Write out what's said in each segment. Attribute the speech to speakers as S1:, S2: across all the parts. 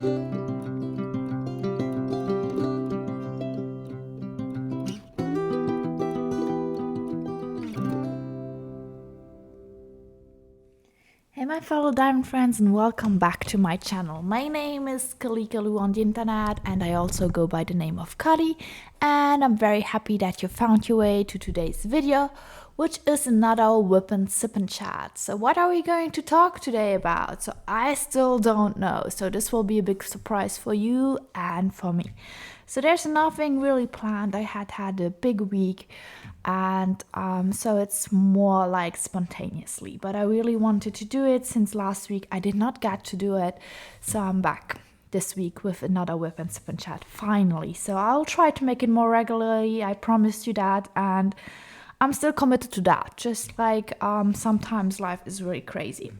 S1: Hey my fellow diamond friends, and welcome back to my channel. My name is Kalikaloo on the internet, and I also go by the name of Kali, and I'm very happy that you found your way to today's video, which is another WIP SIP CHAT. So what are we going to talk today about? So I still don't know, so this will be a big surprise for you and for me. So there's nothing really planned. I had a big week, and so it's more like spontaneously, but I really wanted to do it since last week. I did not get to do it, so I'm back this week with another WIP SIP CHAT finally. So I'll try to make it more regularly, I promised you that, and I'm still committed to that. Just like sometimes life is really crazy.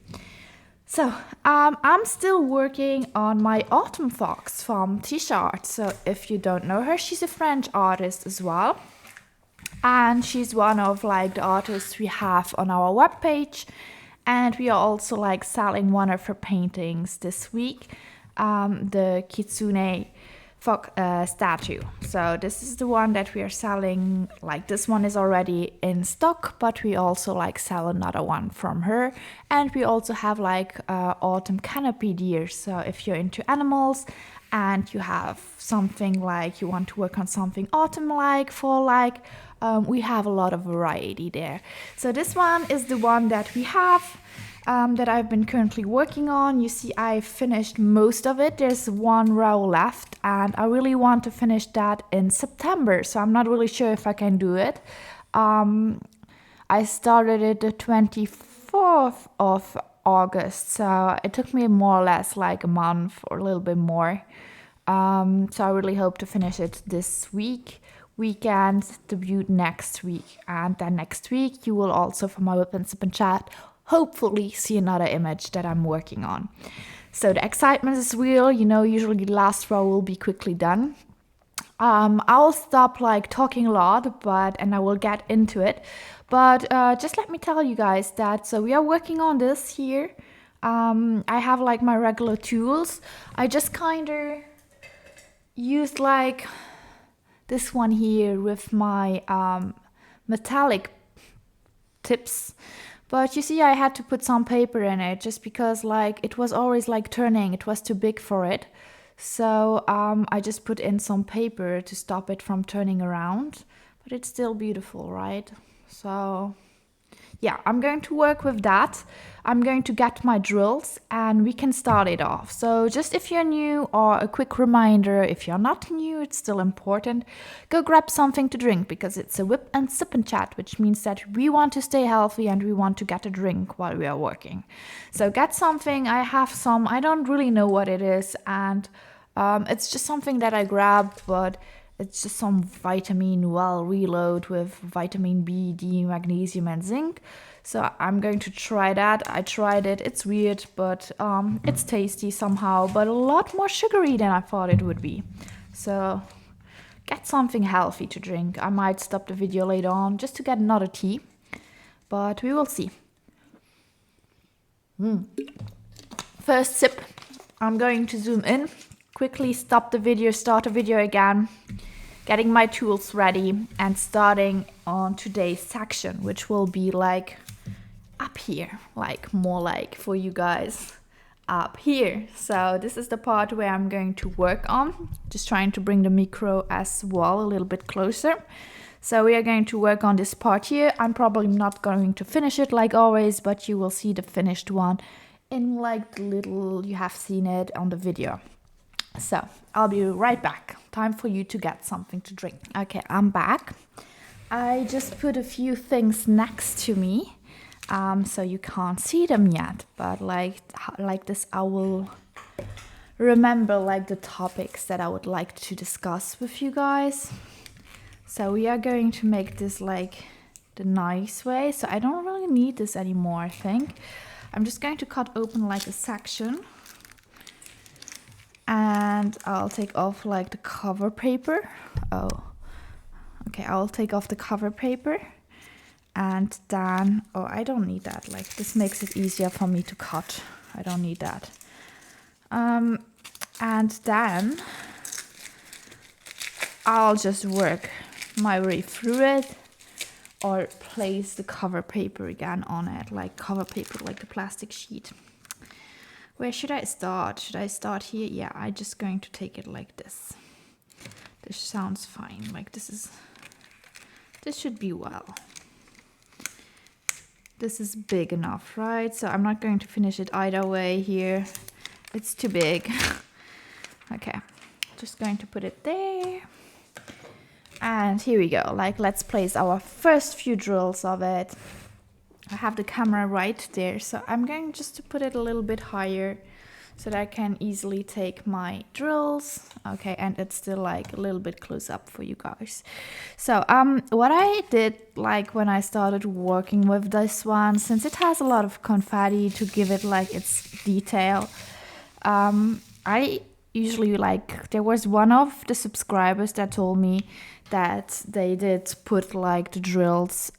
S1: So, I'm still working on my Autumn Fox from t-shirt. So if you don't know her, she's a French artist as well. And she's one of like the artists we have on our webpage. And we are also like selling one of her paintings this week, the Kitsune Fox statue. So this is the one that we are selling. Like this one is already in stock, but we also like sell another one from her. And we also have like autumn canopy deer. So if you're into animals and you have something like you want to work on something autumn like, fall like, we have a lot of variety there. So this one is the one that we have. That I've been currently working on. You see, I finished most of it. There's one row left, and I really want to finish that in September. So I'm not really sure if I can do it. I started it the 24th of August, so it took me more or less like a month or a little bit more. So I really hope to finish it this weekend, debut next week, and then next week you will also, from my WIP SIP CHAT, hopefully see another image that I'm working on. So the excitement is real. You know, usually the last row will be quickly done. I'll stop like talking a lot, and I will get into it. But just let me tell you guys that so we are working on this here. I have like my regular tools. I just kind of used like this one here with my metallic tips. But you see, I had to put some paper in it just because like it was always like turning. It was too big for it. So I just put in some paper to stop it from turning around. But it's still beautiful, right? So yeah, I'm going to work with that. I'm going to get my drills and we can start it off. So just if you're new, or a quick reminder, if you're not new, it's still important, go grab something to drink because it's a WIP SIP CHAT, which means that we want to stay healthy and we want to get a drink while we are working. So get something. I have some, I don't really know what it is, and it's just something that I grabbed, but it's just some vitamin well reload with vitamin B, D, magnesium and zinc. So I'm going to try that. I tried it. It's weird, but it's tasty somehow, but a lot more sugary than I thought it would be. So get something healthy to drink. I might stop the video later on just to get another tea, but we will see. First sip. I'm going to zoom in, quickly stop the video, start the video again, getting my tools ready and starting on today's section, which will be like up here, like more like for you guys up here. So this is the part where I'm going to work on, just trying to bring the micro as well a little bit closer. So we are going to work on this part here. I'm probably not going to finish it like always, but you will see the finished one in like the little, you have seen it on the video. So I'll be right back. Time for you to get something to drink. Okay, I'm back. I just put a few things next to me, so you can't see them yet. But like this, I will remember like the topics that I would like to discuss with you guys. So we are going to make this like the nice way. So I don't really need this anymore, I think. I'm just going to cut open like a section. And I'll take off like the cover paper. Oh, okay, I'll take off the cover paper. And then, oh, I don't need that. Like this makes it easier for me to cut. I don't need that. And then I'll just work my way through it or place the cover paper again on it, like cover paper, like the plastic sheet. Where should I start? Should I start here? Yeah, I'm just going to take it like this. This sounds fine. Like this should be well. This is big enough, right? So I'm not going to finish it either way here. It's too big. Okay, just going to put it there. And here we go. Like, let's place our first few drills of it. I have the camera right there, so I'm going just to put it a little bit higher so that I can easily take my drills. Okay, and it's still like a little bit close up for you guys. So what I did, like when I started working with this one, since it has a lot of confetti to give it like its detail, I usually like, there was one of the subscribers that told me that they did put like the drills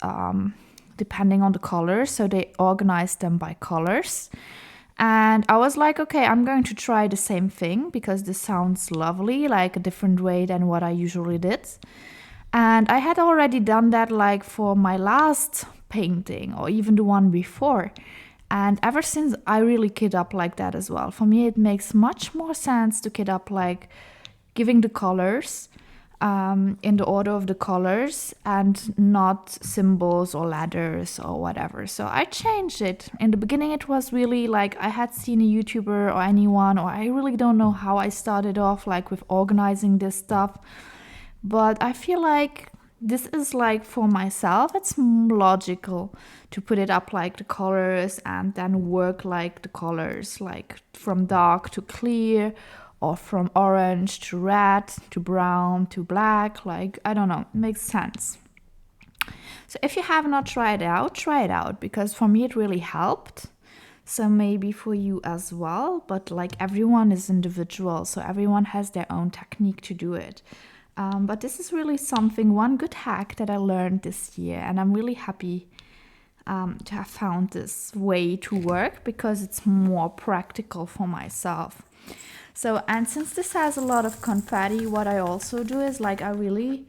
S1: depending on the colors, so they organized them by colors. And I was like, okay, I'm going to try the same thing because this sounds lovely, like a different way than what I usually did. And I had already done that like for my last painting or even the one before. And ever since, I really kit up like that as well. For me, it makes much more sense to kit up like giving the colors in the order of the colors and not symbols or letters or whatever. So I changed it. In the beginning, it was really like I had seen a YouTuber or anyone, or I really don't know how I started off like with organizing this stuff. But I feel like this is like for myself, it's logical to put it up like the colors and then work like the colors, like from dark to clear, or from orange to red to brown to black. Like, I don't know, it makes sense. So if you have not tried it out, try it out, because for me it really helped. So maybe for you as well, but like everyone is individual, so everyone has their own technique to do it. But this is really something, one good hack that I learned this year, and I'm really happy to have found this way to work because it's more practical for myself. So, and since this has a lot of confetti, what I also do is like I really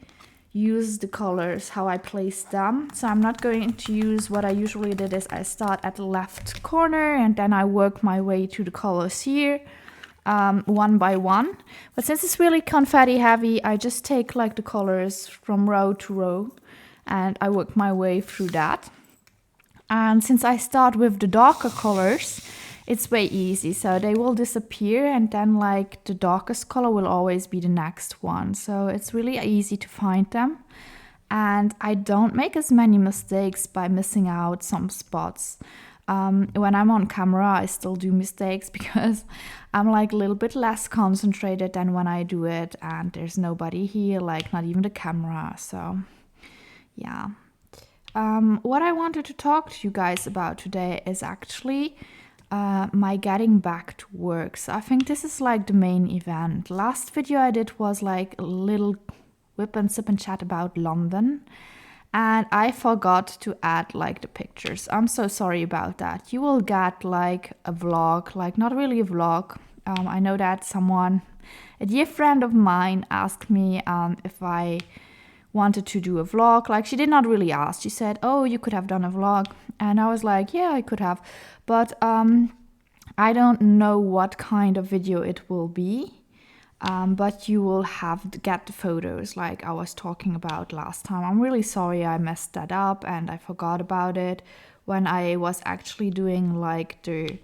S1: use the colors, how I place them. So I'm not going to use, what I usually did is I start at the left corner and then I work my way to the colors here. One by one, but since it's really confetti heavy, I just take like the colors from row to row and I work my way through that. And since I start with the darker colors, it's way easy, so they will disappear and then like the darkest color will always be the next one, so it's really easy to find them. And I don't make as many mistakes by missing out some spots. When I'm on camera, I still do mistakes because I'm like a little bit less concentrated than when I do it and there's nobody here, like not even the camera. So yeah. What I wanted to talk to you guys about today is actually my getting back to work. So I think this is like the main event. Last video I did was like a little WIP and SIP and chat about London. And I forgot to add like the pictures. I'm so sorry about that. You will get like a vlog, like not really a vlog. I know that someone, a dear friend of mine, asked me if I wanted to do a vlog. Like she did not really ask. She said, oh, you could have done a vlog. And I was like, yeah, I could have. But I don't know what kind of video it will be. But you will have to get the photos like I was talking about last time. I'm really sorry I messed that up and I forgot about it when I was actually doing like the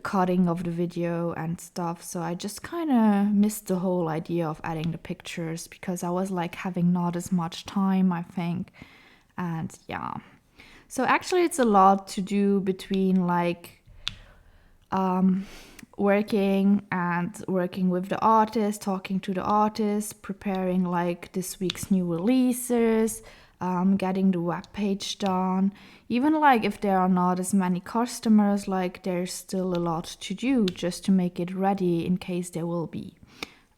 S1: cutting of the video and stuff. So I just kind of missed the whole idea of adding the pictures because I was like having not as much time, I think. And yeah. So actually it's a lot to do between like working with the artist, talking to the artist, preparing like this week's new releases, getting the web page done. Even like if there are not as many customers, like there's still a lot to do just to make it ready in case there will be.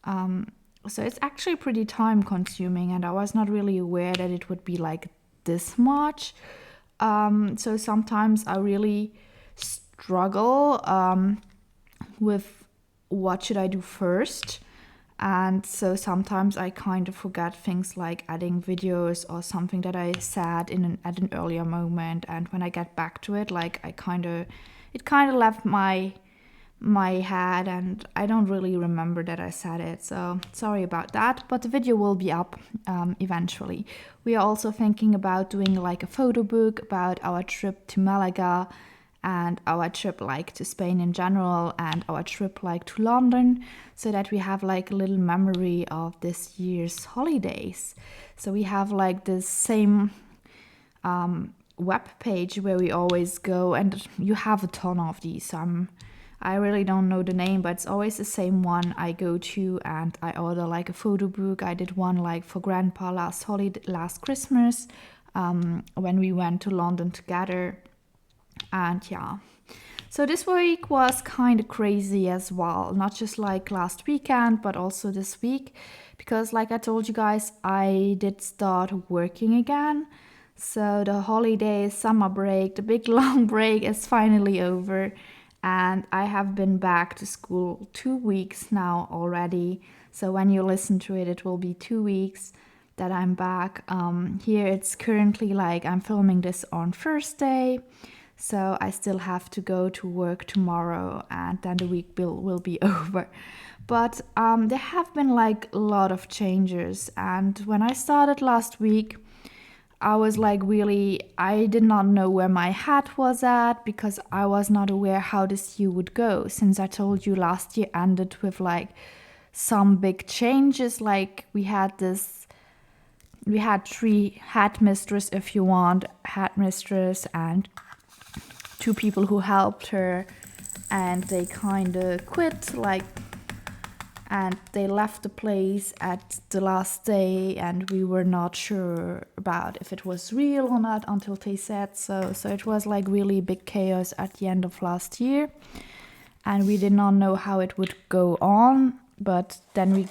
S1: So it's actually pretty time consuming and I was not really aware that it would be like this much. So sometimes I really struggle with what should I do first. And so sometimes I kind of forget things like adding videos or something that I said at an earlier moment. And when I get back to it, like it kind of left my head, and I don't really remember that I said it. So sorry about that. But the video will be up eventually. We are also thinking about doing like a photo book about our trip to Malaga and our trip like to Spain in general and our trip like to London, so that we have like a little memory of this year's holidays. So we have like this same web page where we always go, and you have a ton of these. I really don't know the name, but it's always the same one I go to, and I order like a photo book. I did one like for Grandpa last Christmas, when we went to London together. And yeah, so this week was kind of crazy as well, not just like last weekend, but also this week, because like I told you guys, I did start working again. So the holidays, summer break, the big long break is finally over, and I have been back to school 2 weeks now already. So when you listen to it, it will be 2 weeks that I'm back. Here it's currently like I'm filming this on Thursday. So I still have to go to work tomorrow, and then the week will be over. But there have been like a lot of changes. And when I started last week, I was like I did not know where my head was at, because I was not aware how this year would go. Since I told you last year ended with like some big changes. Like we had 3 headmistress, if you want, headmistress and 2 people who helped her, and they kind of quit, and they left the place at the last day, and we were not sure about if it was real or not until they said so. So it was like really big chaos at the end of last year, and we did not know how it would go on. But then we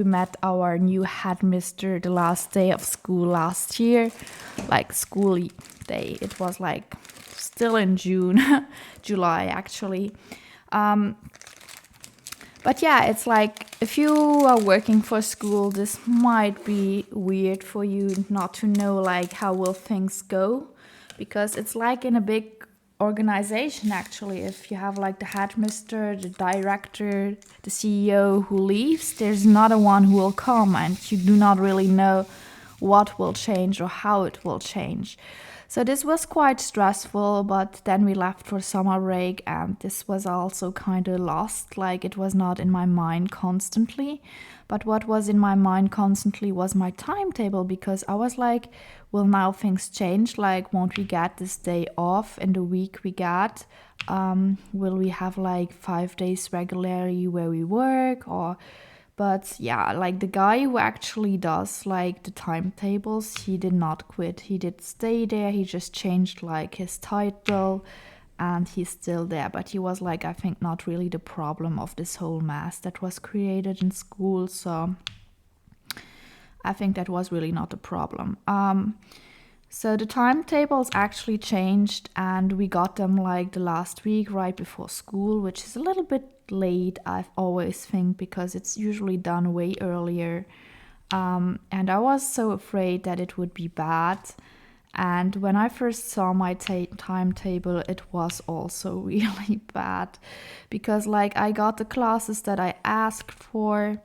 S1: met our new headmister the last day of school last year, like school day. It was like still in June, July actually. But yeah, it's like if you are working for school, this might be weird for you not to know like how will things go, because it's like in a big organization actually. If you have like the headmister, the director, the CEO who leaves, there's another one who will come, and you do not really know what will change or how it will change. So this was quite stressful, but then we left for summer break, and this was also kind of lost. Like it was not in my mind constantly, but what was in my mind constantly was my timetable, because I was like, will now things change? Like, won't we get this day off in the week we get? Will we have like 5 days regularly where we work? But yeah, like the guy who actually does like the timetables, he did not quit. He did stay there. He just changed like his title, and he's still there. But he was like, I think, not really the problem of this whole mess that was created in school. So I think that was really not the problem. So the timetables actually changed, and we got them like the last week right before school, which is a little bit late, I always think, because it's usually done way earlier. And I was so afraid that it would be bad. And when I first saw my timetable, it was also really bad, because like I got the classes that I asked for,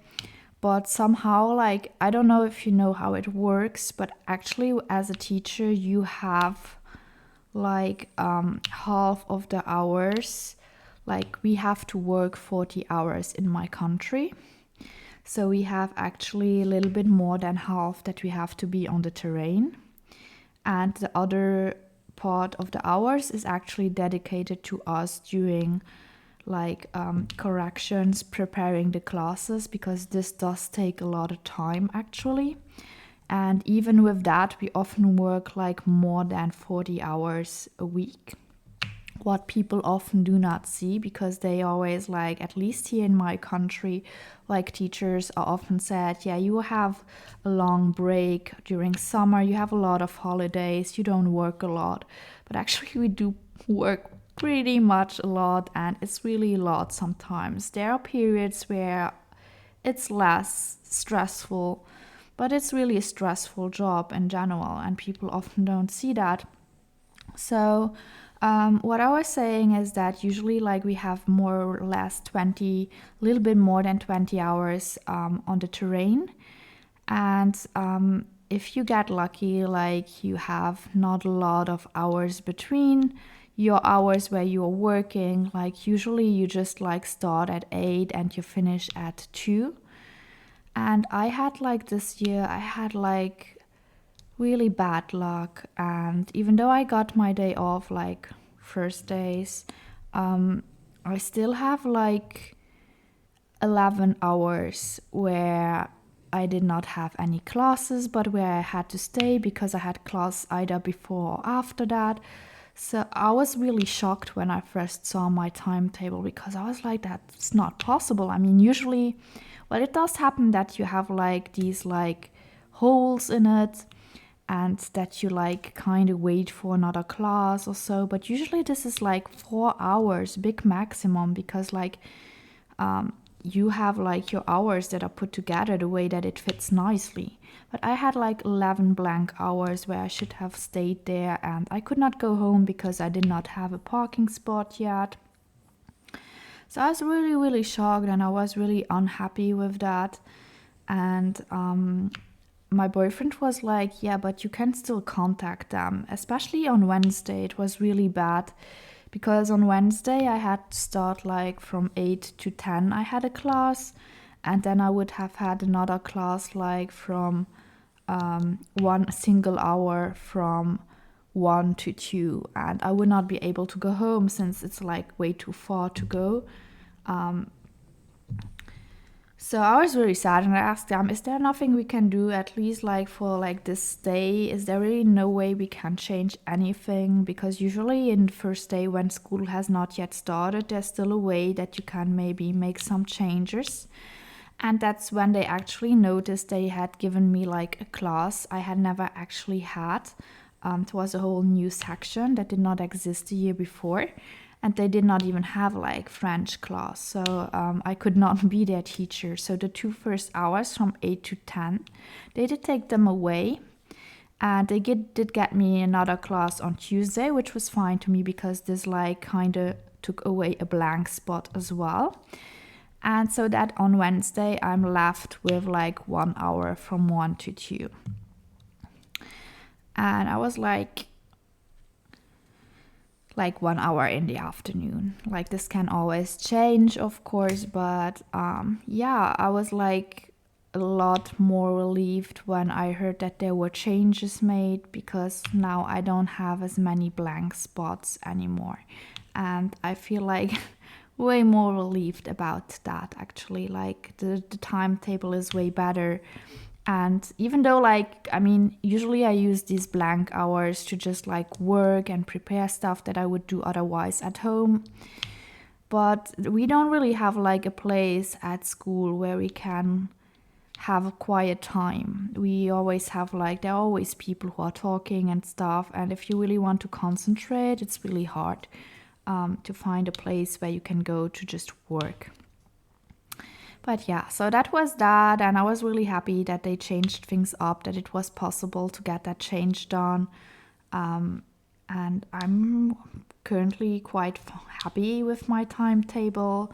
S1: but somehow, like, I don't know if you know how it works, but actually as a teacher you have like half of the hours. Like we have to work 40 hours in my country, so we have actually a little bit more than half that we have to be on the terrain, and the other part of the hours is actually dedicated to us doing like corrections, preparing the classes, because this does take a lot of time actually. And even with that, we often work like more than 40 hours a week, what people often do not see, because they always like, at least here in my country, like teachers are often said, yeah, you have a long break during summer, you have a lot of holidays, you don't work a lot. But actually we do work pretty much a lot, and it's really a lot sometimes. There are periods where it's less stressful, but it's really a stressful job in general, and people often don't see that. So, what I was saying is that usually, like, we have more or less 20, a little bit more than 20 hours on the terrain. And if you get lucky, like, you have not a lot of hours between your hours where you're working. Like, usually you just like start at 8 and you finish at 2. And I had like this year, I had like really bad luck. And even though I got my day off, like first days, I still have like 11 hours where I did not have any classes, but where I had to stay because I had class either before or after that. So I was really shocked when I first saw my timetable, because I was like, that's not possible. I mean, usually, well, it does happen that you have like these like holes in it, and that you like kind of wait for another class or so. But usually this is like 4 hours, big maximum, because like you have like your hours that are put together the way that it fits nicely. But I had like 11 blank hours where I should have stayed there, and I could not go home because I did not have a parking spot yet. So I was really, really shocked, and I was really unhappy with that. And my boyfriend was like, yeah, but you can still contact them. Especially on Wednesday, it was really bad, because on Wednesday I had to start like from 8 to 10. I had a class, and then I would have had another class like from 1 single hour from 1 to 2, and I would not be able to go home since it's like way too far to go. So I was really sad, and I asked them, is there nothing we can do at least like for like this day? Is there really no way we can change anything? Because usually in the first day when school has not yet started, there's still a way that you can maybe make some changes. And that's when they actually noticed they had given me like a class I had never actually had. It was a whole new section that did not exist the year before. And they did not even have like French class, so I could not be their teacher. So the 2 first hours from 8 to 10, they did take them away, and they did get me another class on Tuesday, which was fine to me because this like kind of took away a blank spot as well. And so that on Wednesday I'm left with like 1 hour from 1 to 2. And I was like 1 hour in the afternoon. Like, this can always change, of course, but yeah, I was like a lot more relieved when I heard that there were changes made, because now I don't have as many blank spots anymore. And I feel like way more relieved about that, actually. Like, the timetable is way better. And even though, like, I mean, usually I use these blank hours to just like work and prepare stuff that I would do otherwise at home. But we don't really have like a place at school where we can have a quiet time. We always have like, there are always people who are talking and stuff. And if you really want to concentrate, it's really hard to find a place where you can go to just work. But yeah, so that was that, and I was really happy that they changed things up, that it was possible to get that change done. And I'm currently quite happy with my timetable.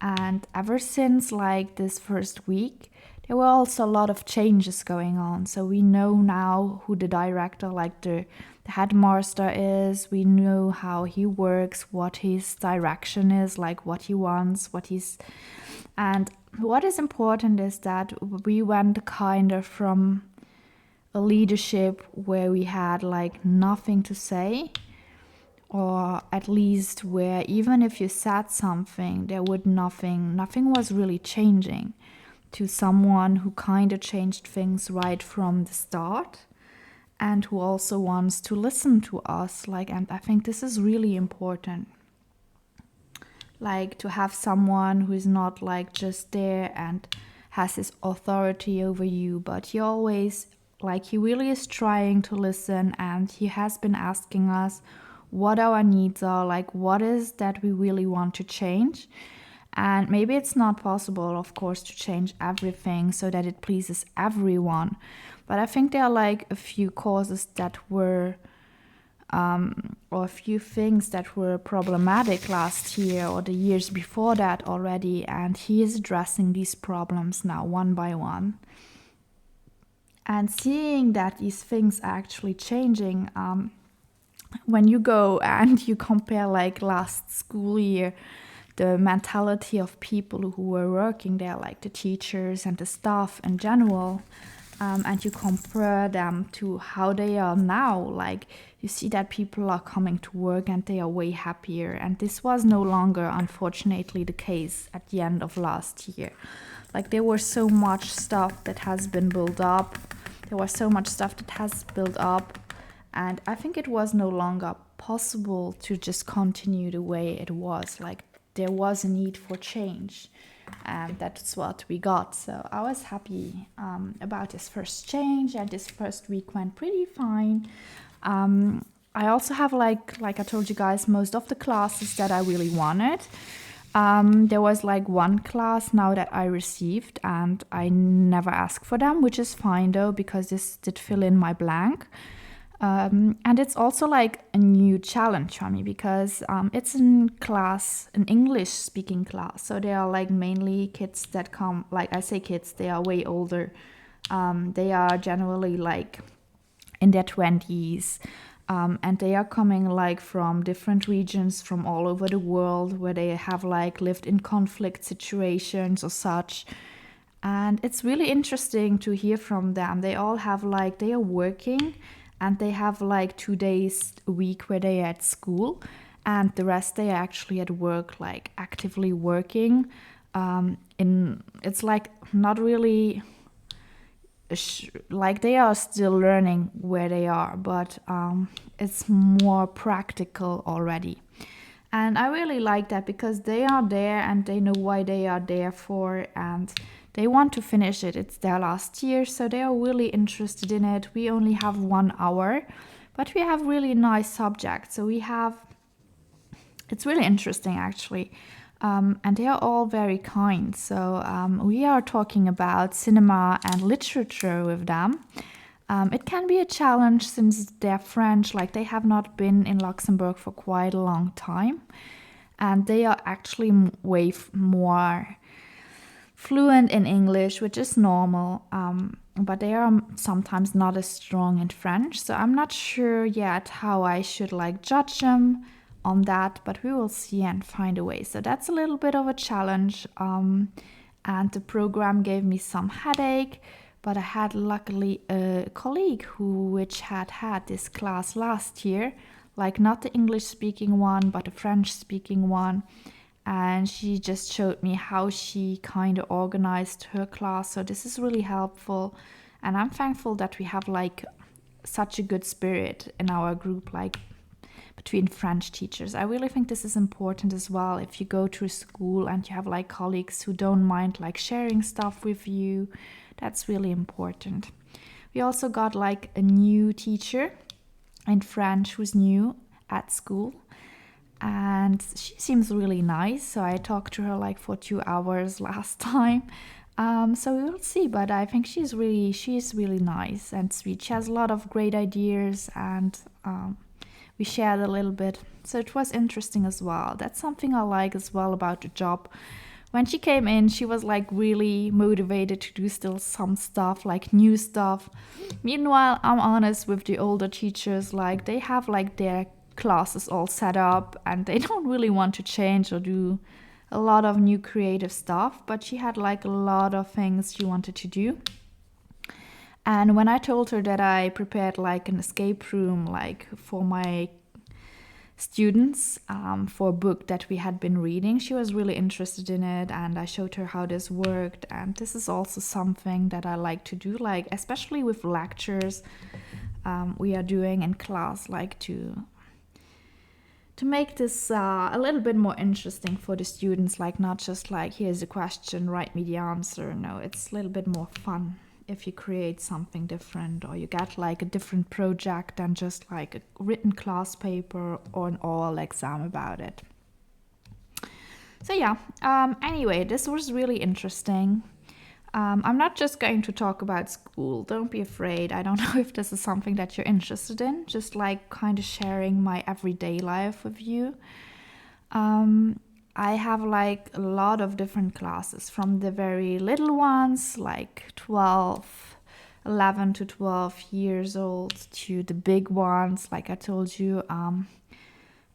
S1: And ever since like this first week, there were also a lot of changes going on. So we know now who the director, like the headmaster is. We know how he works, what his direction is, like what he wants, and what is important is that we went kind of from a leadership where we had like nothing to say, or at least where even if you said something, there would nothing was really changing, to someone who kind of changed things right from the start, and who also wants to listen to us. Like, and I think this is really important. Like, to have someone who is not like just there and has his authority over you, but he always, like, he really is trying to listen, and he has been asking us what our needs are, like what is that we really want to change. And maybe it's not possible, of course, to change everything so that it pleases everyone. But I think there are like a few causes that were, or a few things that were problematic last year or the years before that already. And he is addressing these problems now one by one. And seeing that these things are actually changing, when you go and you compare like last school year, the mentality of people who were working there, like the teachers and the staff in general, and you compare them to how they are now, like you see that people are coming to work and they are way happier. And this was no longer, unfortunately, the case at the end of last year. Like there was so much stuff that has been built up. There was so much stuff that has built up. And I think it was no longer possible to just continue the way it was. Like there was a need for change, and that's what we got. So I was happy about this first change, and this first week went pretty fine. I also have like I told you guys, most of the classes that I really wanted. There was like one class now that I received, and I never asked for them, which is fine though, because this did fill in my blank. And it's also like a new challenge for me, because it's in class, an English speaking class. So they are like mainly kids that come, like I say kids, they are way older. They are generally like in their 20s. And they are coming like from different regions from all over the world, where they have like lived in conflict situations or such. And it's really interesting to hear from them. They all have like, they are working, and they have like 2 days a week where they are at school, and the rest they are actually at work, like actively working. It's like not really like they are still learning where they are, but it's more practical already. And I really like that, because they are there and they know why they are there for, and they want to finish it. It's their last year, so they are really interested in it. We only have 1 hour, but we have really nice subjects. So it's really interesting actually. And they are all very kind. So we are talking about cinema and literature with them. It can be a challenge since they're French, like they have not been in Luxembourg for quite a long time. And they are actually way more fluent in English, which is normal. But they are sometimes not as strong in French. So I'm not sure yet how I should like judge them on that, but we will see and find a way. So that's a little bit of a challenge. And the program gave me some headache, but I had luckily a colleague which had this class last year, like not the English speaking one, but the French speaking one. And she just showed me how she kind of organized her class. So this is really helpful. And I'm thankful that we have like such a good spirit in our group, like between French teachers. I really think this is important as well. If you go to a school and you have like colleagues who don't mind like sharing stuff with you, that's really important. We also got like a new teacher in French who's new at school, and she seems really nice. So I talked to her like for 2 hours last time. So we will see, but I think she's really nice and sweet. She has a lot of great ideas, and we shared a little bit. So it was interesting as well. That's something I like as well about the job. When she came in, she was like really motivated to do still some stuff, like new stuff. Meanwhile, I'm honest with the older teachers, like they have like their classes all set up and they don't really want to change or do a lot of new creative stuff. But she had like a lot of things she wanted to do. And when I told her that I prepared like an escape room, like for my students, for a book that we had been reading, she was really interested in it. And I showed her how this worked. And this is also something that I like to do, like especially with lectures we are doing in class, like to make this a little bit more interesting for the students, like not just like here's a question, write me the answer. No, it's a little bit more fun. if you create something different or you get like a different project than just like a written class paper or an oral exam about it. So yeah, anyway, this was really interesting. I'm not just going to talk about school. Don't be afraid. I don't know if this is something that you're interested in, just like kind of sharing my everyday life with you. I have like a lot of different classes, from the very little ones, like 11 to 12 years old, to the big ones, like I told you,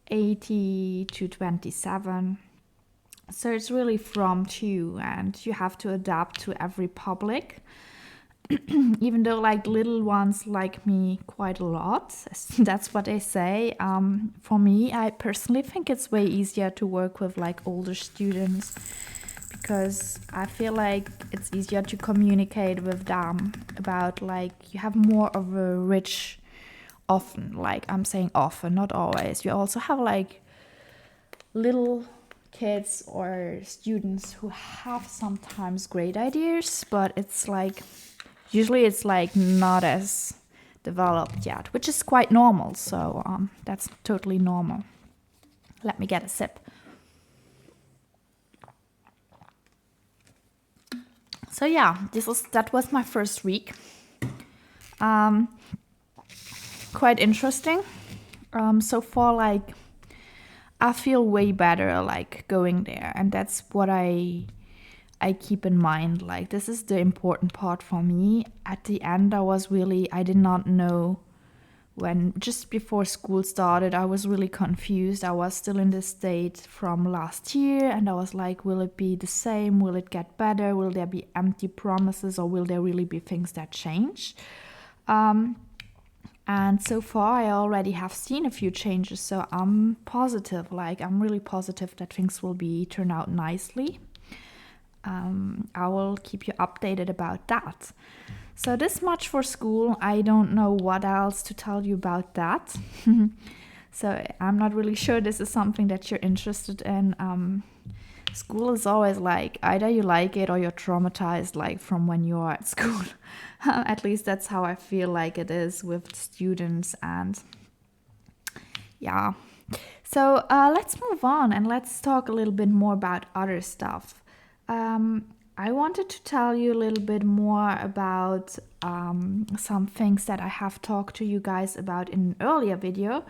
S1: 80 to 27. So it's really from two, and you have to adapt to every public. Even though like little ones like me quite a lot, that's what they say. For me, I personally think it's way easier to work with like older students, because I feel like it's easier to communicate with them about, like, you have more of a rich, often, like I'm saying often, not always. You also have like little kids or students who have sometimes great ideas, but it's like usually it's like not as developed yet, which is quite normal. So that's totally normal. Let me get a sip. So yeah, that was my first week. Quite interesting. So far, like, I feel way better like going there, and that's what I keep in mind. Like, this is the important part for me. At the end, I did not know, when just before school started, I was really confused. I was still in this state from last year, and I was like, will it be the same? Will it get better? Will there be empty promises, or will there really be things that change? And so far, I already have seen a few changes, so I'm positive. Like, I'm really positive that things will turn out nicely. I will keep you updated about that. So this much for school. I don't know what else to tell you about that. So I'm not really sure this is something that you're interested in. School is always like, either you like it or you're traumatized, like from when you're at school. At least that's how I feel like it is with students. And yeah, so let's move on and let's talk a little bit more about other stuff. I wanted to tell you a little bit more about some things that I have talked to you guys about in an earlier video.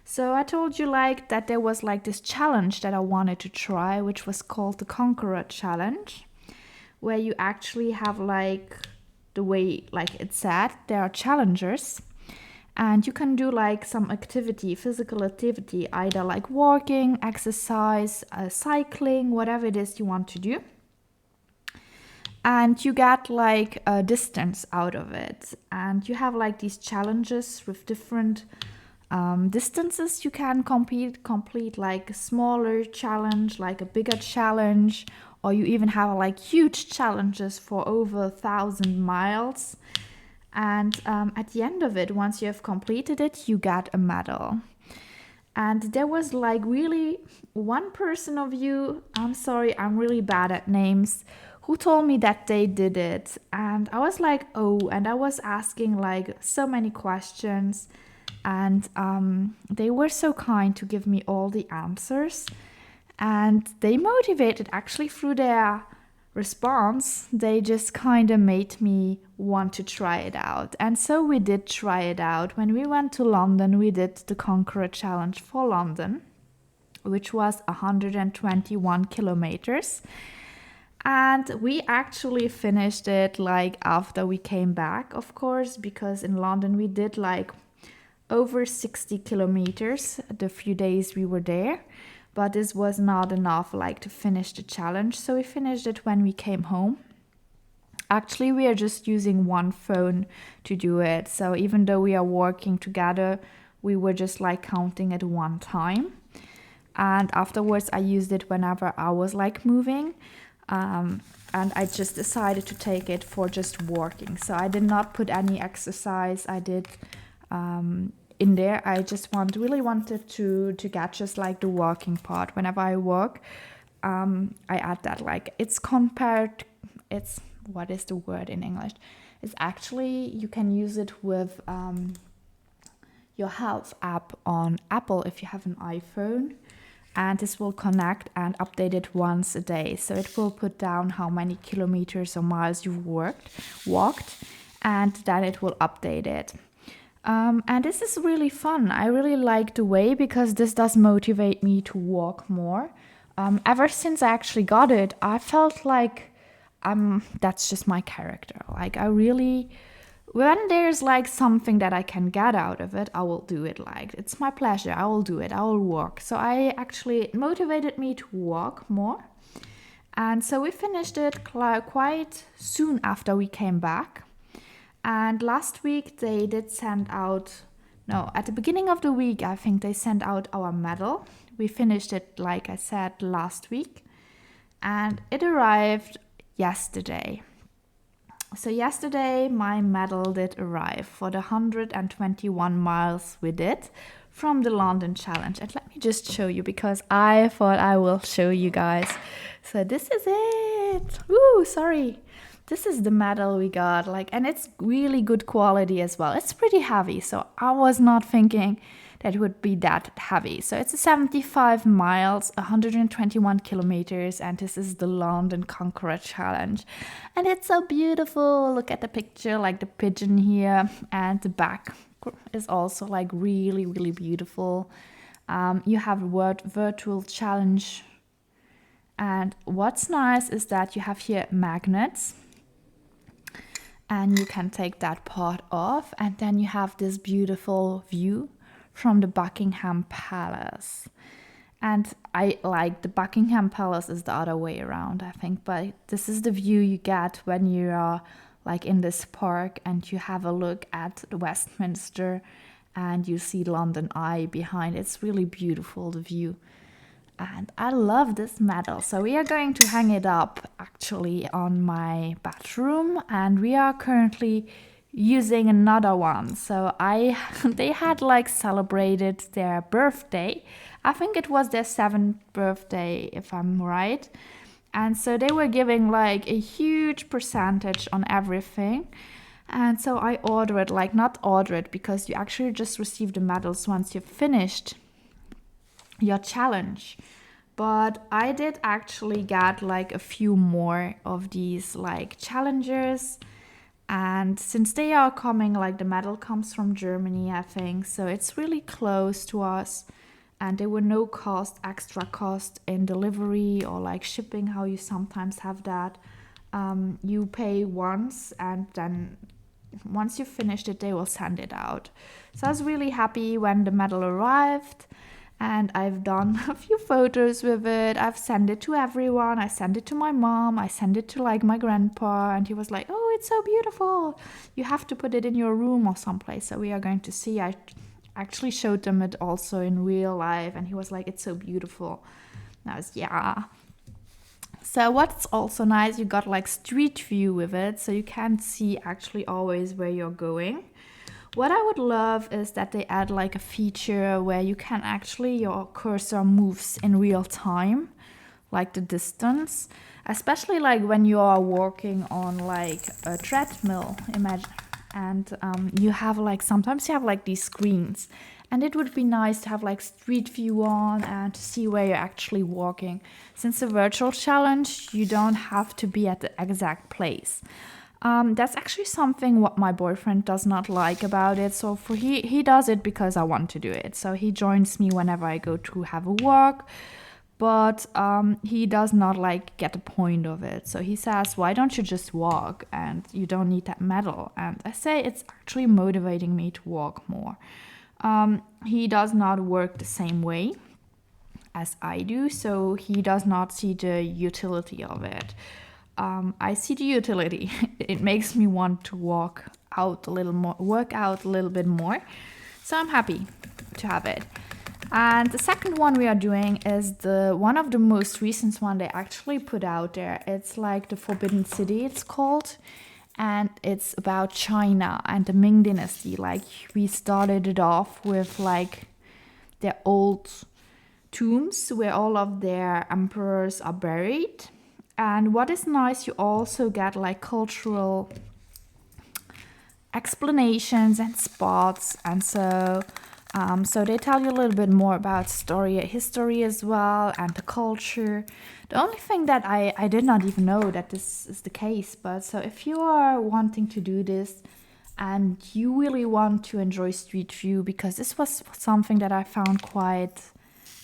S1: So I told you like that there was like this challenge that I wanted to try, which was called the Conqueror Challenge, where you actually have, like, the way like it said, there are challengers, and you can do like some activity, physical activity, either like walking, exercise, cycling, whatever it is you want to do. And you get like a distance out of it, and you have like these challenges with different distances you can complete, like a smaller challenge, like a bigger challenge, or you even have like huge challenges for over 1,000 miles. And at the end of it, once you have completed it, you get a medal. And there was like really one person of you, I'm sorry, I'm really bad at names, who told me that they did it. And I was like, oh, and I was asking like so many questions. And they were so kind to give me all the answers. And they motivated, actually, through their response. They just kind of made me want to try it out. And so we did try it out. When we went to London, we did the Conqueror Challenge for London, which was 121 kilometers. And we actually finished it like after we came back, of course, because in London we did like over 60 kilometers the few days we were there, but this was not enough like to finish the challenge, so we finished it when we came home. Actually, we are just using one phone to do it, so even though we are working together, we were just like counting at one time. And afterwards I used it whenever I was like moving, and I just decided to take it for just working. So I did not put any exercise. I did in there. I just really wanted to get just like the walking part. Whenever I work, I add that, like, what is the word in English? is actually, you can use it with your health app on Apple if you have an iPhone. And this will connect and update it once a day. So it will put down how many kilometers or miles you've walked, and then it will update it. And this is really fun. I really like the way, because this does motivate me to walk more. Ever since I actually got it, I felt like that's just my character. Like I really, when there's like something that I can get out of it, I will do it. Like it's my pleasure. I will do it. I will walk. So it motivated me to walk more. And so we finished it quite soon after we came back. And last week they did send out, no, at the beginning of the week, I think they sent out our medal. We finished it, like I said, last week. And it arrived yesterday. So yesterday my medal did arrive for the 121 miles we did from the London Challenge. And let me just show you, because I thought I will show you guys. So this is it. Ooh, sorry. This is the medal we got, and it's really good quality as well. It's pretty heavy, so I was not thinking that it would be that heavy. So it's 75 miles, 121 kilometers, and this is the London-Conqueror Challenge. And it's so beautiful. Look at the picture, like the pigeon here, and the back is also really, really beautiful. You have a virtual challenge. And what's nice is that you have here magnets. And you can take that part off, and then you have this beautiful view from the Buckingham Palace. And I like the Buckingham Palace is the other way around, I think, but this is the view you get when you are in this park and you have a look at the Westminster and you see London Eye behind. It's really beautiful, the view. And I love this medal. So we are going to hang it up actually on my bathroom, and we are currently using another one. So they had celebrated their birthday. I think it was their 7th birthday, if I'm right. And so they were giving a huge percentage on everything. And so I ordered, not ordered, because you actually just receive the medals once you've finished your challenge. But I did actually get a few more of these challengers. And since they are coming, the medal comes from Germany, I think, so it's really close to us. And there were no extra cost in delivery or shipping, how you sometimes have that. You pay once, and then once you've finished it, they will send it out. So I was really happy when the medal arrived. And I've done a few photos with it. I've sent it to everyone. I sent it to my mom. I sent it to my grandpa. And he was like, oh, it's so beautiful. You have to put it in your room or someplace. So we are going to see. I actually showed them it also in real life. And he was like, it's so beautiful. And I was, yeah. So what's also nice, you got street view with it. So you can see actually always where you're going. What I would love is that they add a feature where you can actually, your cursor moves in real time, the distance, especially when you are walking on a treadmill, imagine, and you have sometimes you have these screens, and it would be nice to have street view on and to see where you're actually walking. Since a virtual challenge, you don't have to be at the exact place. That's actually something what my boyfriend does not like about it. So he does it because I want to do it. So he joins me whenever I go to have a walk, but he does not get the point of it. So he says, why don't you just walk and you don't need that medal? And I say it's actually motivating me to walk more. He does not work the same way as I do, so he does not see the utility of it. I see the utility. It makes me want to work out a little bit more. So I'm happy to have it. And the second one we are doing is one of the most recent one they actually put out there. It's the Forbidden City, it's called. And it's about China and the Ming Dynasty. We started it off with their old tombs where all of their emperors are buried. And what is nice, you also get cultural explanations and spots, and so they tell you a little bit more about history as well, and the culture. The only thing that I did not even know that this is the case, but so if you are wanting to do this and you really want to enjoy Street View, because this was something that I found quite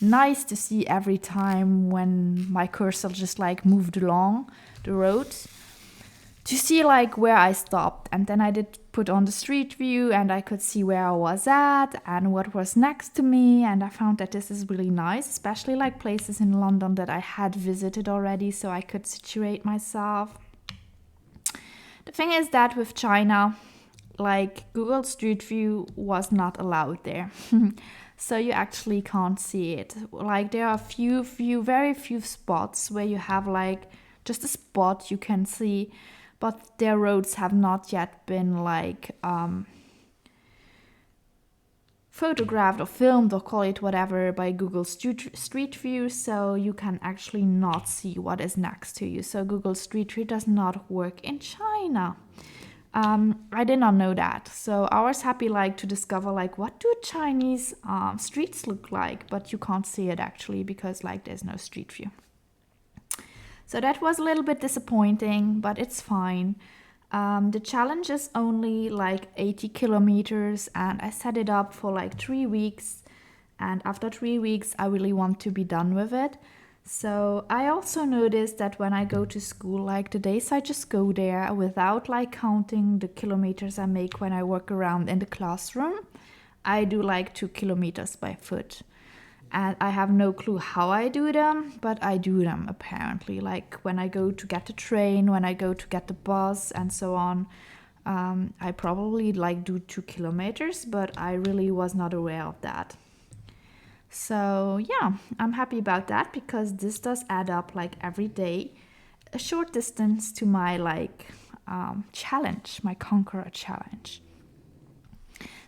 S1: nice to see every time when my cursor just like moved along the road, to see like where I stopped, and then I did put on the Street View and I could see where I was at and what was next to me, and I found that this is really nice, especially like places in London that I had visited already, so I could situate myself. The thing is that with China, like Google Street View was not allowed there. So you actually can't see it. Like there are very few spots where you have like just a spot you can see, but their roads have not yet been like photographed or filmed, or call it whatever, by Google Street View, so you can actually not see what is next to you. So Google Street View does not work in China. I did not know that. So I was happy like to discover like what do Chinese streets look like, but you can't see it actually because like there's no Street View. So that was a little bit disappointing, but it's fine. The challenge is only like 80 kilometers, and I set it up for like 3 weeks, and after 3 weeks I really want to be done with it. So I also noticed that when I go to school, like the days I just go there without like counting the kilometers I make when I work around in the classroom, I do like 2 kilometers by foot. And I have no clue how I do them, but I do them apparently. Like when I go to get the train, when I go to get the bus and so on, I probably like do 2 kilometers, but I really was not aware of that. So yeah, I'm happy about that because this does add up like every day, a short distance to my like challenge, my Conqueror challenge.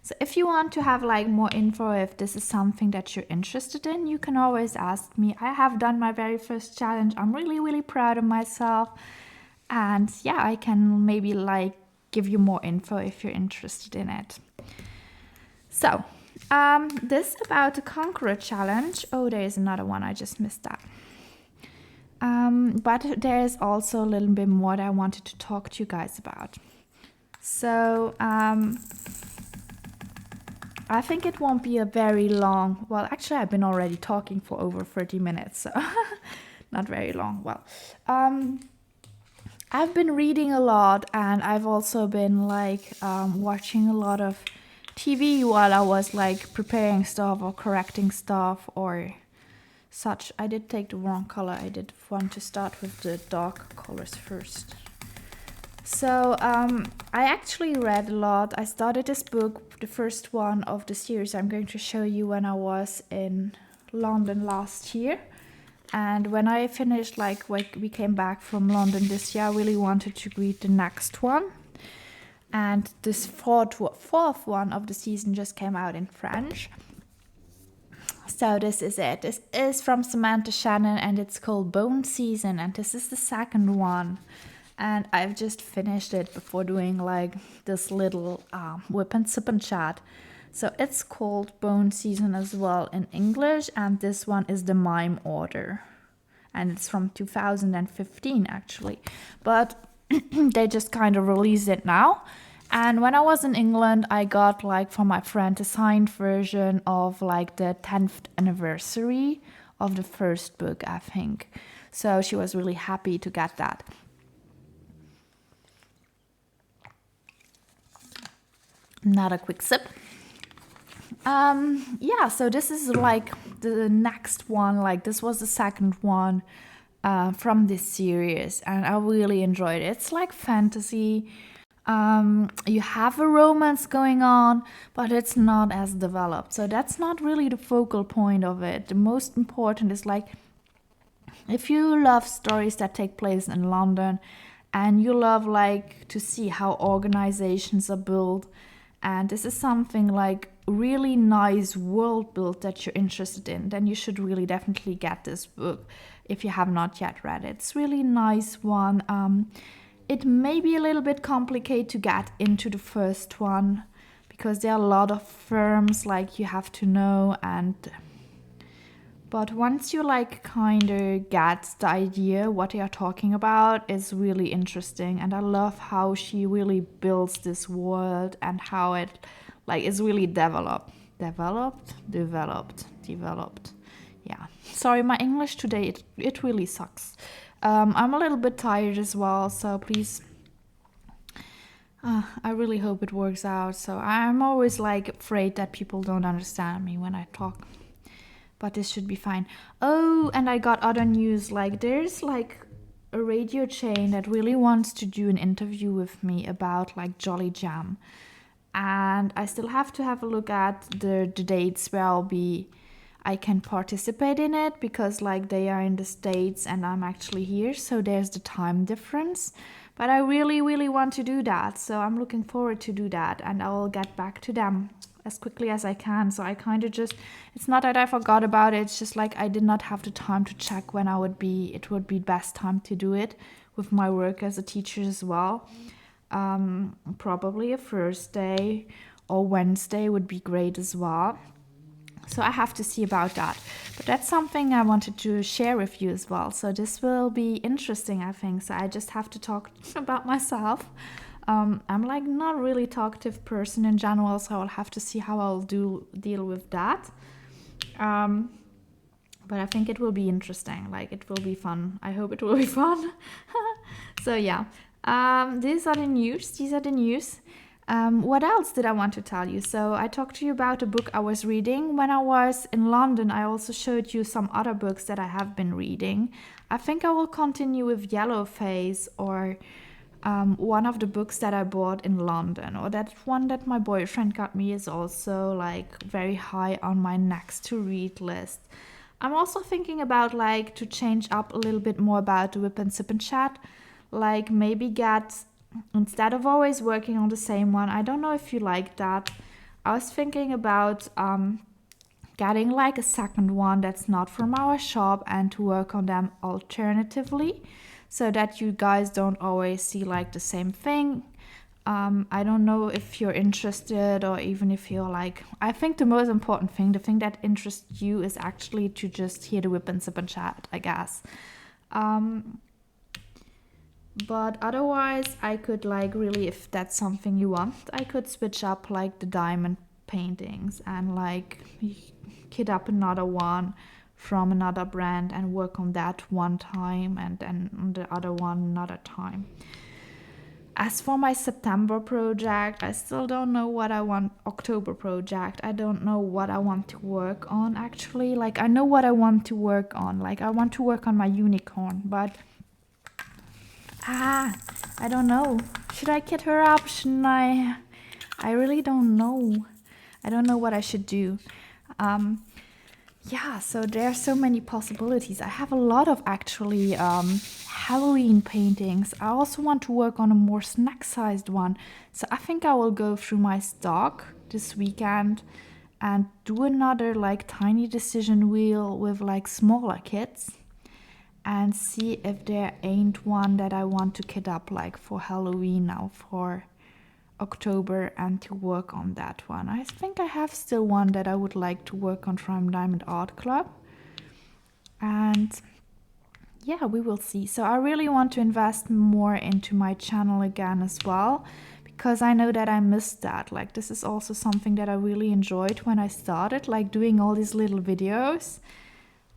S1: So if you want to have like more info, if this is something that you're interested in, you can always ask me. I have done my very first challenge. I'm really, really proud of myself. And yeah, I can maybe like give you more info if you're interested in it. So this about the Conqueror challenge. Oh, there is another one. I just missed that. But there is also a little bit more that I wanted to talk to you guys about. So I think it won't be a very long, well, actually I've been already talking for over 30 minutes, so not very long. Well, I've been reading a lot, and I've also been like watching a lot of TV while I was like preparing stuff or correcting stuff or such. I did take the wrong color. I did want to start with the dark colors first. So I actually read a lot. I started this book, the first one of the series I'm going to show you, when I was in London last year. And when I finished, like we came back from London this year, I really wanted to read the next one. And this fourth one of the season just came out in French. So this is it. This is from Samantha Shannon, and it's called Bone Season, and this is the second one. And I've just finished it before doing like this little WIP SIP CHAT. So it's called Bone Season as well in English, and this one is the Mime Order. And it's from 2015 actually. But they just kind of released it now. And when I was in England, I got like from my friend a signed version of like the 10th anniversary of the first book, I think. So she was really happy to get that. Another quick sip. Yeah, so this is like the next one. Like this was the second one from this series, and I really enjoyed it. It's like fantasy. You have a romance going on, but it's not as developed. So that's not really the focal point of it. The most important is like if you love stories that take place in London, and you love like to see how organizations are built, and this is something like really nice world build that you're interested in, then you should really definitely get this book if you have not yet read it. It's really nice one. it may be a little bit complicated to get into the first one because there are a lot of firms like you have to know, but once you like kind of get the idea what they are talking about, it's really interesting. And I love how she really builds this world and how it like is really developed. Yeah. Sorry, my English today, it really sucks. I'm a little bit tired as well, so please, I really hope it works out. So I'm always like afraid that people don't understand me when I talk, but this should be fine. Oh, and I got other news. Like there's like a radio chain that really wants to do an interview with me about like Jolly Jam, and I still have to have a look at the dates where I can participate in it, because like they are in the States and I'm actually here, so there's the time difference. But I really, really want to do that, so I'm looking forward to do that, and I'll get back to them as quickly as I can. So I kind of just, it's not that I forgot about it, it's just like I did not have the time to check when it would be best time to do it with my work as a teacher as well. Probably a Thursday or Wednesday would be great as well. So I have to see about that. But that's something I wanted to share with you as well. So this will be interesting, I think. So I just have to talk about myself. I'm like not really talkative person in general, so I'll have to see how I'll deal with that. But I think it will be interesting. Like it will be fun. I hope it will be fun. So yeah. These are the news. What else did I want to tell you? So I talked to you about a book I was reading. When I was in London, I also showed you some other books that I have been reading. I think I will continue with Yellowface, or one of the books that I bought in London, or that one that my boyfriend got me is also like very high on my next to read list. I'm also thinking about like to change up a little bit more about the WIP Sip Chat. Like maybe instead of always working on the same one, I don't know if you like that. I was thinking about getting like a second one that's not from our shop, and to work on them alternatively, so that you guys don't always see like the same thing. I don't know if you're interested, or even if you're like, I think the most important thing, the thing that interests you, is actually to just hear the WIP Sip Chat, I guess. But otherwise, I could like really, if that's something you want, I could switch up like the diamond paintings and like kit up another one from another brand and work on that one time, and then the other one another time. As for my September project, I still don't know what I want. October project, I don't know what I want to work on actually. Like I know what I want to work on. Like I want to work on my unicorn, but I don't know. Should I kit her up? Shouldn't I? I really don't know. I don't know what I should do. Yeah, so there are so many possibilities. I have a lot of actually Halloween paintings. I also want to work on a more snack-sized one. So I think I will go through my stock this weekend and do another like tiny decision wheel with like smaller kits, and see if there ain't one that I want to kit up like for Halloween now for October, and to work on that one. I think I have still one that I would like to work on from Diamond Art Club. And yeah, we will see. So I really want to invest more into my channel again as well, because I know that I missed that. Like this is also something that I really enjoyed when I started, like doing all these little videos.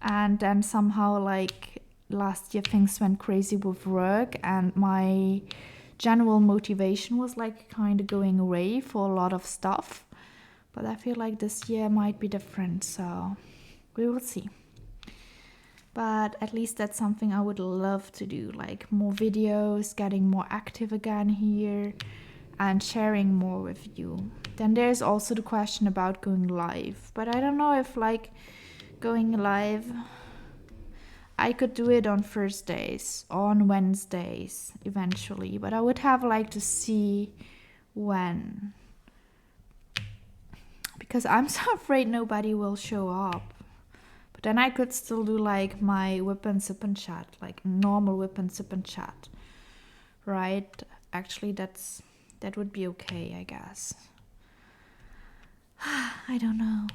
S1: And then somehow like last year things went crazy with work, and my general motivation was like kind of going away for a lot of stuff. But I feel like this year might be different, so we will see. But at least that's something I would love to do, like more videos, getting more active again here, and sharing more with you. Then there's also the question about going live, but I don't know if like going live, I could do it on Thursdays, on Wednesdays eventually, but I would have like to see when, because I'm so afraid nobody will show up. But then I could still do like my WIP Sip Chat, like normal WIP Sip Chat right? Actually, that would be okay, I guess. I don't know.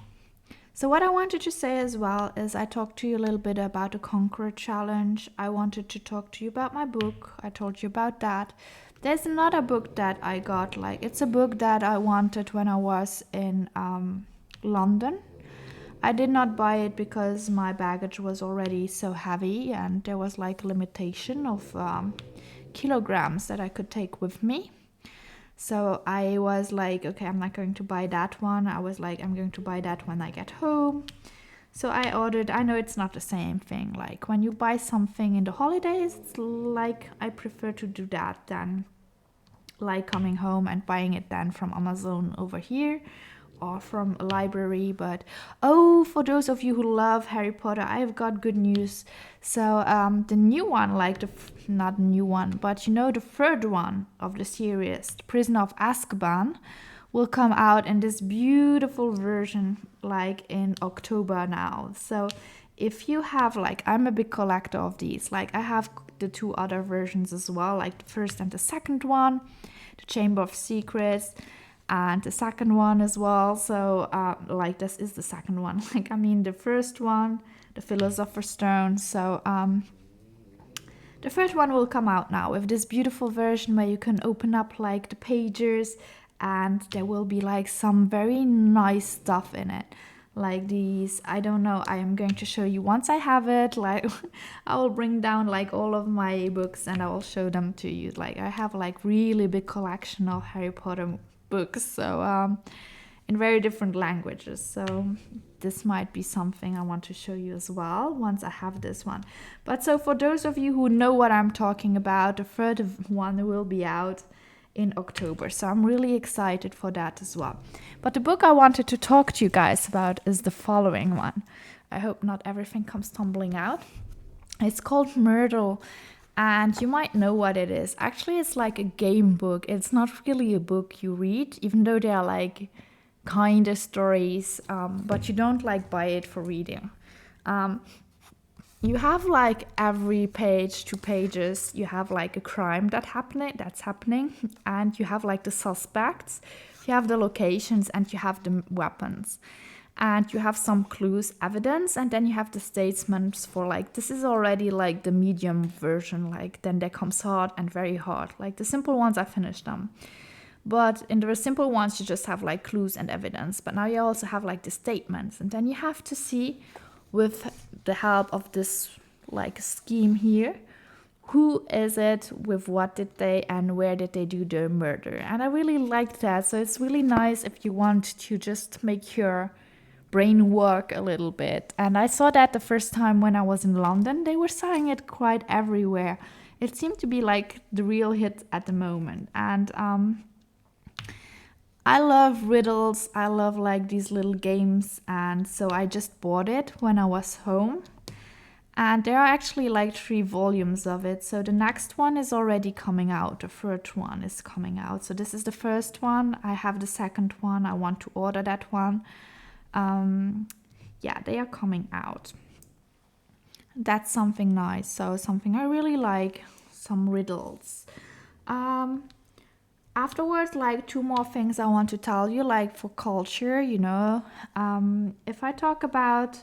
S1: So what I wanted to say as well is I talked to you a little bit about the Conqueror Challenge. I wanted to talk to you about my book. I told you about that. There's another book that I got, like it's a book that I wanted when I was in London. I did not buy it because my baggage was already so heavy and there was like a limitation of kilograms that I could take with me. So I was like, okay, I'm not going to buy that one. I was like, I'm going to buy that when I get home. So I ordered, I know it's not the same thing. Like when you buy something in the holidays, it's like I prefer to do that than like coming home and buying it then from Amazon over here or from a library. But oh, for those of you who love Harry Potter, I've got good news. So the new one, like not new one, but you know, the third one of the series, The Prisoner of Azkaban, will come out in this beautiful version like in October now. So if you have, like, I'm a big collector of these, like I have the two other versions as well, like the first and the second one, the Chamber of Secrets, and the second one as well. So like this is the second one. Like I mean the first one, the Philosopher's Stone. So the third one will come out now with this beautiful version where you can open up like the pages and there will be like some very nice stuff in it. Like these, I don't know, I am going to show you once I have it. Like I will bring down like all of my books and I will show them to you. Like I have like really big collection of Harry Potter books, so in very different languages. So this might be something I want to show you as well once I have this one. But so for those of you who know what I'm talking about, the third one will be out in October. So I'm really excited for that as well. But the book I wanted to talk to you guys about is the following one. I hope not everything comes tumbling out. It's called Myrtle. And you might know what it is. Actually, it's like a game book. It's not really a book you read, even though they are like kind of stories, but you don't like buy it for reading. You have like every page, 2 pages, you have like a crime that's happening, and you have like the suspects, you have the locations, and you have the weapons. And you have some clues, evidence, and then you have the statements for like, this is already like the medium version, like then there comes hard and very hard. Like the simple ones, I finished them. But in the simple ones, you just have like clues and evidence. But now you also have like the statements. And then you have to see, with the help of this like scheme here, who is it, with what did they, and where did they do the murder. And I really like that. So it's really nice if you want to just make your brain work a little bit. And I saw that the first time when I was in London. They were selling it quite everywhere. It seemed to be like the real hit at the moment. And I love riddles. I love like these little games. And so I just bought it when I was home. And there are actually like 3 volumes of it. So the next one is already coming out. The third one is coming out. So this is the first one. I have the second one. I want to order that one. Yeah, they are coming out. That's something nice. So something I really like, some riddles. Afterwards, like 2 more things I want to tell you, like for culture, you know. If I talk about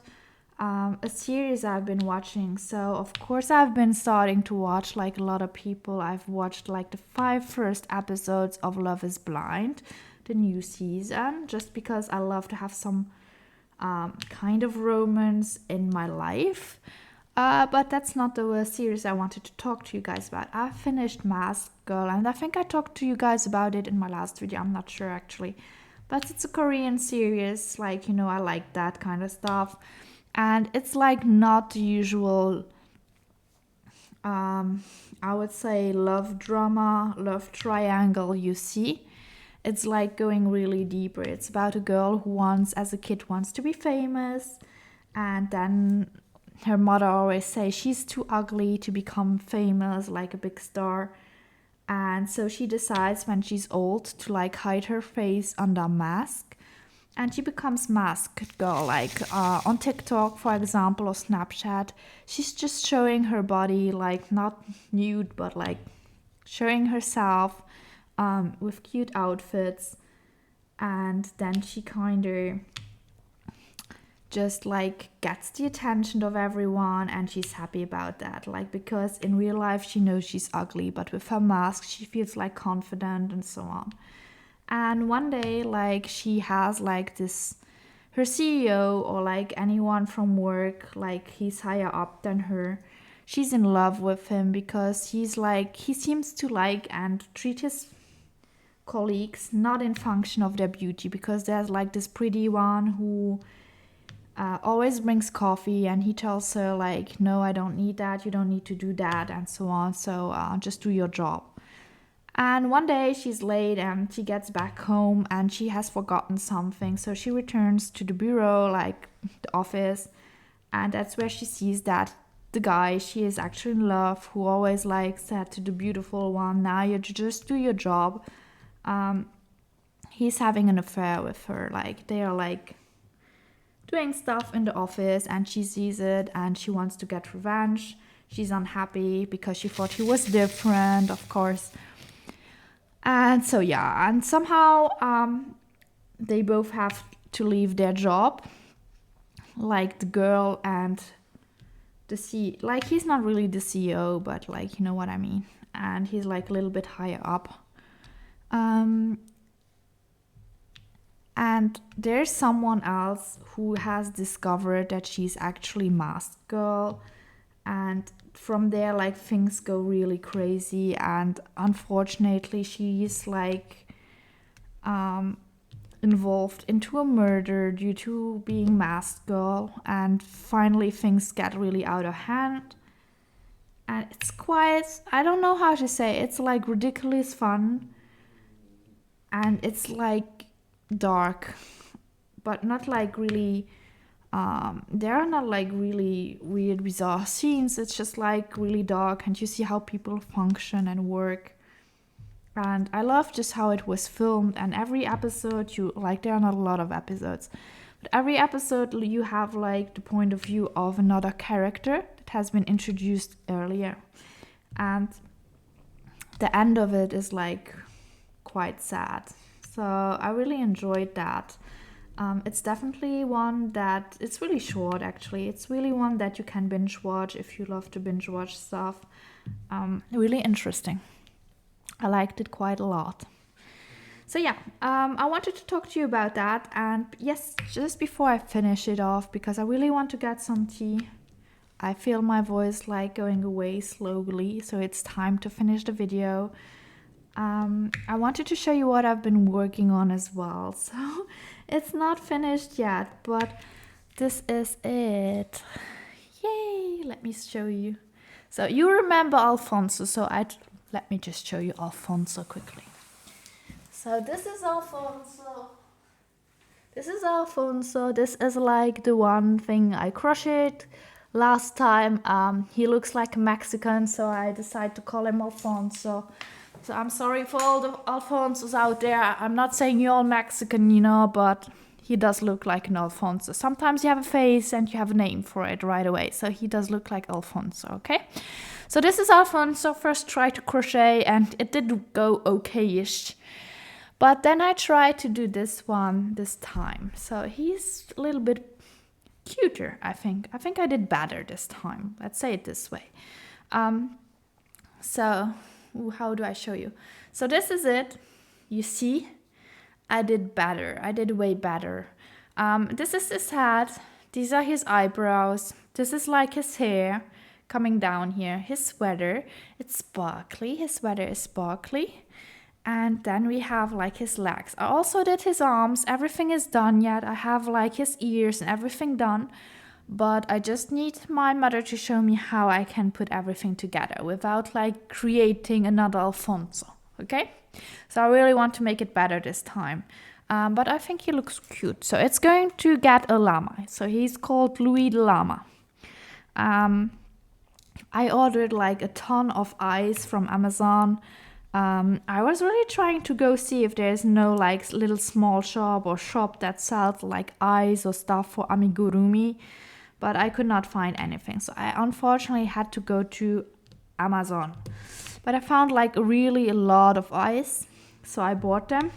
S1: a series I've been watching, so of course I've been starting to watch, like a lot of people, I've watched like the 5 first episodes of Love is Blind, the new season, just because I love to have some kind of romance in my life. But that's not the series I wanted to talk to you guys about. I finished Mask Girl, and I think I talked to you guys about it in my last video. I'm not sure actually. But it's a Korean series, like, you know, I like that kind of stuff. And it's like not the usual, I would say, love drama, love triangle you see. It's like going really deeper. It's about a girl who as a kid wants to be famous, and then her mother always says she's too ugly to become famous, like a big star. And so she decides when she's old to like hide her face under a mask, and she becomes Masked Girl. Like on TikTok, for example, or Snapchat, she's just showing her body, like not nude, but like showing herself with cute outfits, and then she kind of just like gets the attention of everyone, and she's happy about that, like, because in real life she knows she's ugly, but with her mask she feels like confident and so on. And one day, like, she has like this, her CEO or like anyone from work, like he's higher up than her, she's in love with him because he's like, he seems to like and treat his colleagues not in function of their beauty, because there's like this pretty one who always brings coffee, and he tells her like, no, I don't need that, you don't need to do that, and so on, so just do your job. And one day she's late and she gets back home and she has forgotten something, so she returns to the bureau, like the office, and that's where she sees that the guy she is actually in love, who always like said to the beautiful one, now you just do your job, he's having an affair with her. Like, they are like doing stuff in the office, and she sees it and she wants to get revenge. She's unhappy because she thought he was different, of course. And so yeah, and somehow they both have to leave their job, like the girl and the like, he's not really the CEO, but like, you know what I mean, and he's like a little bit higher up. And there's someone else who has discovered that she's actually Masked Girl. And from there, like, things go really crazy. And unfortunately, she's like involved into a murder due to being Masked Girl. And finally, things get really out of hand. And it's quite, I don't know how to say, it's like ridiculous fun. And it's like dark, but not like really, there are not like really weird bizarre scenes. It's just like really dark, and you see how people function and work. And I love just how it was filmed, and every episode, you like, there are not a lot of episodes, but every episode you have like the point of view of another character that has been introduced earlier, and the end of it is like quite sad. So I really enjoyed that. It's definitely one that, it's really short actually. It's really one that you can binge watch if you love to binge watch stuff. Really interesting. I liked it quite a lot. So yeah, I wanted to talk to you about that. And yes, just before I finish it off, because I really want to get some tea. I feel my voice like going away slowly, so it's time to finish the video. I wanted to show you what I've been working on as well. So it's not finished yet, but this is it. Yay! Let me show you. So you remember Alfonso, so let me just show you Alfonso quickly. So this is Alfonso. This is like the one thing I crocheted last time. He looks like a Mexican, so I decided to call him Alfonso. So I'm sorry for all the Alfonsos out there. I'm not saying you're all Mexican, you know, but he does look like an Alfonso. Sometimes you have a face and you have a name for it right away. So he does look like Alfonso, okay? So this is Alfonso. First tried to crochet and it did go okay-ish. But then I tried to do this one this time. So he's a little bit cuter, I think. I think I did better this time. Let's say it this way. How do I show you? So this is it. You see, I did better. I did way better. This is his head. These are his eyebrows. This is like his hair coming down here. His sweater, it's sparkly. His sweater is sparkly. And then we have like his legs. I also did his arms. Everything is done yet. I have like his ears and everything done. But I just need my mother to show me how I can put everything together without like creating another Alfonso, okay? So I really want to make it better this time. But I think he looks cute. So it's going to get a llama. So he's called Louis the Llama. I ordered like a ton of eyes from Amazon. I was really trying to go see if there's no like little small shop or shop that sells like eyes or stuff for amigurumi. But I could not find anything. So I unfortunately had to go to Amazon. But I found like really a lot of ice, so I bought them.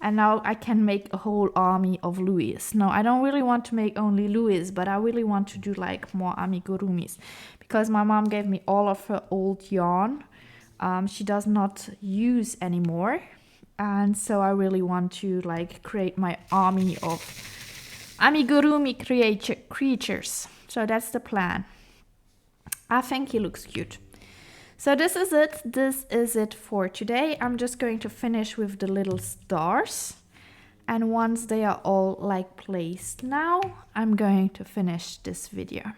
S1: And now I can make a whole army of Louis. No, I don't really want to make only Louis, but I really want to do like more amigurumis. Because my mom gave me all of her old yarn. She does not use anymore. And so I really want to like create my army of amigurumi creatures. So that's the plan. I think he looks cute. So this is it. This is it for today. I'm just going to finish with the little stars. And once they are all like placed now, I'm going to finish this video.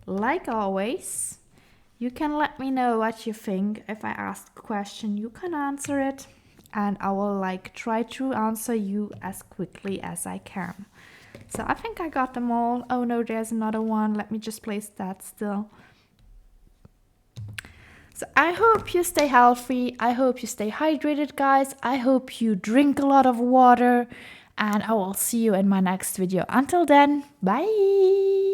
S1: Like always, you can let me know what you think. If I ask a question, you can answer it. And I will like try to answer you as quickly as I can. So I think I got them all. Oh no, there's another one. Let me just place that still. So I hope you stay healthy. I hope you stay hydrated, guys. I hope you drink a lot of water. And I will see you in my next video. Until then, bye!